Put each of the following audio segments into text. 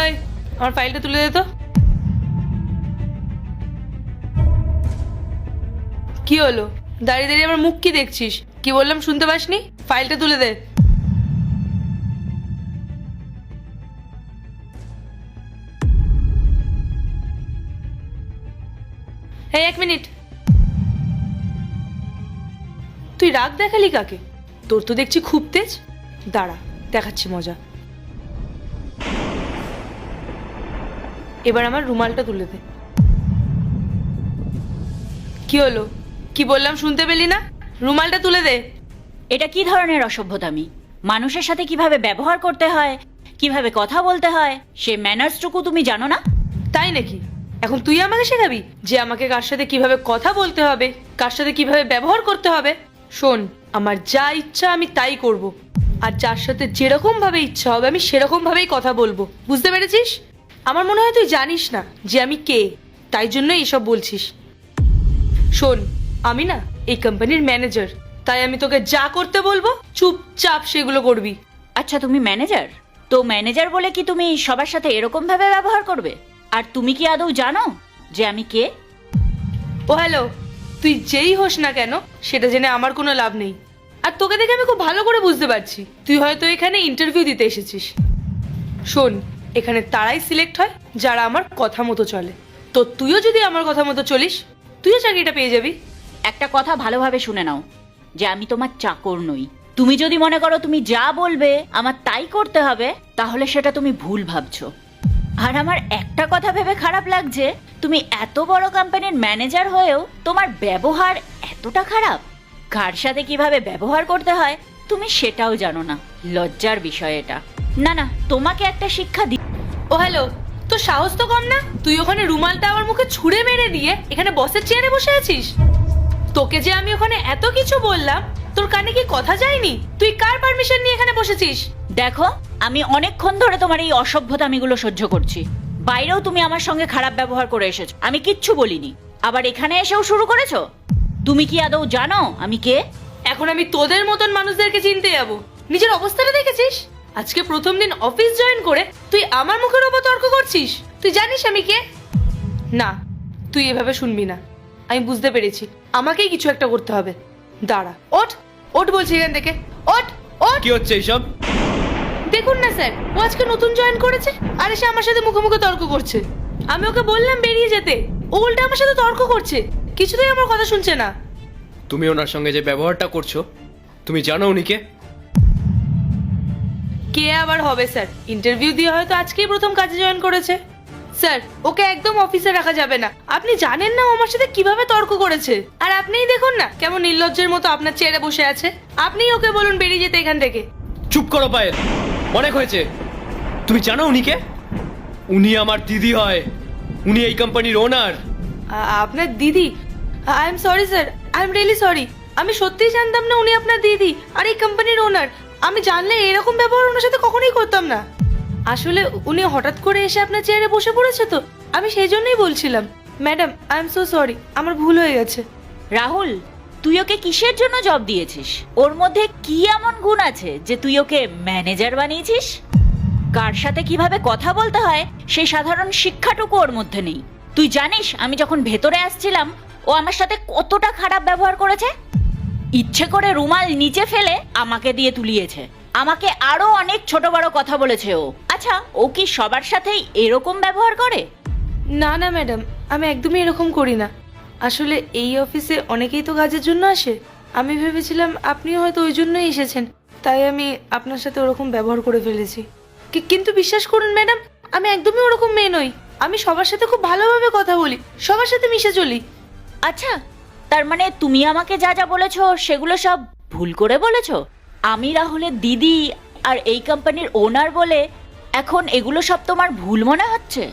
এই আমার ফাইলটা তুলে দে তো। কি হলো, দাঁড়িয়ে দাঁড়িয়ে আমার মুখ কি দেখছিস? কি বললাম শুনতে পাসনি? ফাইলটা তুলে দে। এই এক মিনিট, তুই রাগ দেখালি কাকে? তোর তো দেখছি খুব তেজ। দাঁড়া, দেখাচ্ছি মজা। এবার আমার রুমালটা তুলে দে। কি হলো, কি বললাম শুনতে পেলি না? রুমালটা তুলে দে। এটা কি ধরনের অসভ্যতামি? মানুষের সাথে কিভাবে ব্যবহার করতে হয়, কিভাবে কথা বলতে হয়, সে ম্যানার্সটুকু তুমি জানো না? তাই নাকি? এখন তুই আমাকে শেখাবি যে আমাকে কার সাথে কিভাবে কথা বলতে হবে, কার সাথে কিভাবে ব্যবহার করতে হবে? শোন, আমার যা ইচ্ছা আমি তাই করব, আর যার সাথে যেরকম ভাবে ইচ্ছা হবে আমি সেরকম ভাবেই কথা বলবো। বুঝতে পেরেছিস? আমার মনে হয় তুই জানিস না যে আমি কে, তাই জন্য এইসব বলছিস। শোন, আমি না এই কোম্পানির ম্যানেজার, তাই আমি তোকে যা করতে বলবো চুপচাপ সেগুলো করবি। আচ্ছা, তুমি ম্যানেজার? তো ম্যানেজার বলে কি তুমি সবার সাথে এরকম ভাবে ব্যবহার করবে? আর তুমি কি আদৌ জানো যে আমি কে? ও হ্যালো, তুই যেই হোস না কেন সেটা জেনে আমার কোনো লাভ নেই। আর তোকে দেখে আমি খুব ভালো করে বুঝতে পারছি তুই হয়তো এখানে ইন্টারভিউ দিতে এসেছিস। শোন, এখানে তারাই সিলেক্ট হয় যারা আমার কথা মতো চলে। তো তুইও যদি আমার কথা মতো চলিস, তুইও চাকরিটা পেয়ে যাবি। একটা কথা ভালোভাবে শুনে নাও, যে আমি তোমার চাকর নই। তুমি যদি মনে করো তুমি যা বলবে আমার তাই করতে হবে, তাহলে সেটা তুমি ভুল ভাবছো। আর আমার একটা কথা ভেবে খারাপ লাগছে, তুমি এত বড় কোম্পানির ম্যানেজার হয়েও তোমার ব্যবহার এতটা খারাপ। কার সাথে কিভাবে ব্যবহার করতে হয় তুমি সেটাও জানো না। লজ্জার বিষয় এটা। না না, তোমাকে একটা শিক্ষা দি। ও হ্যালো, তোর সাহস তো কম না? তুই ওখানে রুমালটা আমার মুখে ছুঁড়ে মেরে দিয়ে এখানে বসের চেয়ারে বসে আছিস। তোকে যে আমি ওখানে এত কিছু বললাম, তোর কানে কি কথা যায়নি? তুই কার পারমিশন নিয়ে এখানে বসেছিস? দেখো, আমি অনেকক্ষণ ধরে তোমার এই অসভ্যতামিগুলো সহ্য করছি। বাইরেও তুমি আমার সঙ্গে খারাপ ব্যবহার করে এসেছো, আমি কিচ্ছু বলিনি। আবার এখানে এসেও শুরু করেছো। তুমি কি আদৌ জানো আমি কে? এখন আমি তোদের মতন মানুষদেরকে চিনতে যাবো? নিজের অবস্থাটা দেখেছিস? আজকে প্রথম দিন অফিস জয়েন করে তুই আমার মুখের ওপর তর্ক করছিস। তুই জানিস আমি কে? না, তুই এভাবে শুনবি না। আমি বুঝতে পেরেছি আমাকেই কিছু একটা করতে হবে। দাঁড়া, ওঠ ওঠ বলছি এখান থেকে, ওঠ ওঠ। কি হচ্ছে এইসব? দেখুন না স্যার, ও আজকে নতুন জয়েন করেছে আর এসে আমার সাথে মুখে মুখে তর্ক করছে। আমি ওকে বললাম বেরিয়ে যেতে, ও উল্টে আমার সাথে তর্ক করছে। কিছুতেই আমার কথা শুনছে না। তুমি ওনার সঙ্গে যে ব্যবহারটা করছো, তুমি জানো উনি কে? কে আবার হবে স্যার? ইন্টারভিউ দিয়ে হয়তো আজকেই প্রথম কাজে জয়েন করেছে। স্যার, ওকে একদম অফিসে রাখা যাবে না। আপনি জানেন না ও আমার সাথে কিভাবে তর্ক করেছে। আর আপনিই দেখুন না কেমন নির্লজ্জের মতো আপনার চেয়ারে বসে আছে। আপনিই ওকে বলুন বেরিয়ে যেতে এখান থেকে। চুপ করো পায়েল, অনেক হয়েছে। তুমি জানো উনি কে? উনি আমার দিদি হয়। উনি এই কোম্পানির ওনার। আপনার দিদি? I am sorry sir, I am really sorry. আমি সত্যিই জানতাম না উনি আপনার দিদি আর এই কোম্পানির ওনার। আমি জানলে এরকম ব্যবহার ওনার সাথে কখনোই করতাম না। আসলে উনি হঠাৎ করে এসে আপনার চেয়ারে বসে পড়েছে তো, আমি সেই জন্যই বলছিলাম। Madam, I am so sorry, আমার ভুল হয়ে গেছে। রাহুল, তুই ওকে কিসের জন্য জব দিয়েছিস? ওর মধ্যে কি এমন গুণ আছে যে তুই ওকে ম্যানেজার বানিয়েছিস? কার সাথে কিভাবে কথা বলতে হয় সেই সাধারণ শিক্ষাটুকু ওর মধ্যে নেই। তুই জানিস আমি যখন ভেতরে আসছিলাম ও আমার সাথে কতটা খারাপ ব্যবহার করেছে? ইচ্ছে করে রুমাল নিচে ফেলে আমাকে দিয়ে তুলিয়েছে। আমাকে আরো অনেক ছোট বড় কথা বলেছে ও। আচ্ছা, ও কি সবার সাথেই এরকম ব্যবহার করে? না না ম্যাডাম, আমি একদমই এরকম করি না। আসলে এই অফিসে অনেকেই তো কাজের জন্য আসে। আমি ভেবেছিলাম আপনিও হয়তো ওই জন্যই এসেছেন, তাই আমি আপনার সাথে ওরকম ব্যবহার করে ফেলেছি। কিন্তু বিশ্বাস করুন ম্যাডাম, আমি একদমই ওরকম মেয়ে নই। আমি সবার সাথে খুব ভালোভাবে কথা বলি, সবার সাথে মিশে চলি। আচ্ছা, তার মানে তুমি আমাকে যা যা বলেছো সেগুলো সব ভুল করে বলেছো? আমি রাহুলের দিদি আর এই কোম্পানির ওনার বলে এখন এগুলো সব তোমার ভুল মনে হচ্ছে?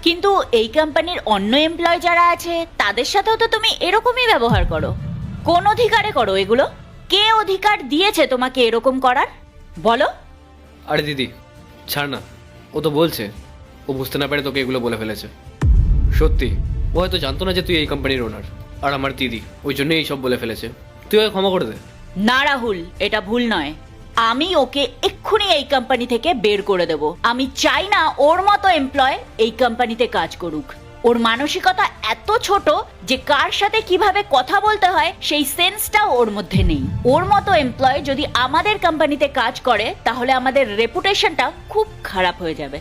কিন্তু এই কোম্পানির অন্য এমপ্লয় যারা আছে তাদের সাথেও তো তুমি এরকমই ব্যবহার করো। কোন অধিকারে করো এগুলো? কে অধিকার দিয়েছে তোমাকে এরকম করার? বলো। আরে দিদি, ছাড় না। ও তো বলছে ও বুঝতে না পারে তোকে এগুলো বলে ফেলেছে। সত্যি, ও হয়তো জানতো না যে তুই এই কোম্পানির ওনার আর আমার দিদি, ওই জন্যই এইসব বলে ফেলেছে। তুই ওকে ক্ষমা করে দে। না রাহুল, এটা ভুল নয়। আমি ওকে এক্ষুনি এই কোম্পানি থেকে বের করে দেব। আমি চাই না ওর মতো এমপ্লয় এই কোম্পানিতে কাজ করুক। ওর মানসিকতা এত ছোট যে কার সাথে কিভাবে কথা বলতে হয় সেই সেন্সটাও ওর মধ্যে নেই। ওর মতো এমপ্লয় যদি আমাদের কোম্পানিতে কাজ করে তাহলে আমাদের রেপুটেশনটা খুব খারাপ হয়ে যাবে।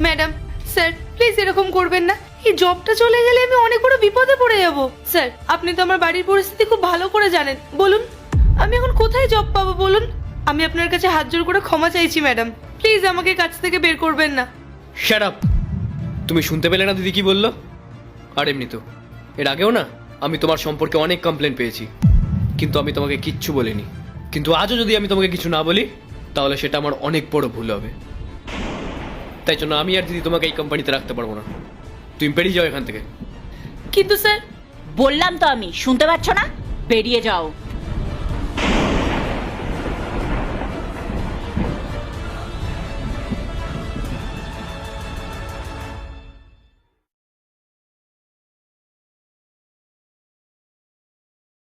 ম্যাডাম, স্যার প্লিজ এরকম করবেন না। এই জবটা চলে গেলে আমি অনেক বড় বিপদে পড়ে যাব। স্যার, আপনি তো আমার বাড়ির পরিস্থিতি খুব ভালো করে জানেন। বলুন, আমি এখন কোথায় জব পাবো বলুন? আমি আপনার কাছে হাত জোড় করে ক্ষমা চাইছি ম্যাডাম, প্লিজ আমাকে কাজ থেকে বের করবেন না। Shut up! তুমি শুনতে পেলে না দিদি কি বললো? আর এমনি তো এর আগেও না আমি তোমার সম্পর্কে অনেক কমপ্লেন পেয়েছি, কিন্তু আমি তোমাকে কিচ্ছু বলিনি। কিন্তু আজও যদি আমি তোমাকে কিছু না বলি তাহলে সেটা আমার অনেক বড় ভুল হবে। তাই জন্য আমি আর দিদি তোমাকে এই কোম্পানিতে রাখতে পারবো না। তুমি বেরিয়ে যাও এখান থেকে। কিন্তু স্যার, বললাম তো আমি, শুনতে পাচ্ছ না? বেরিয়ে যাও।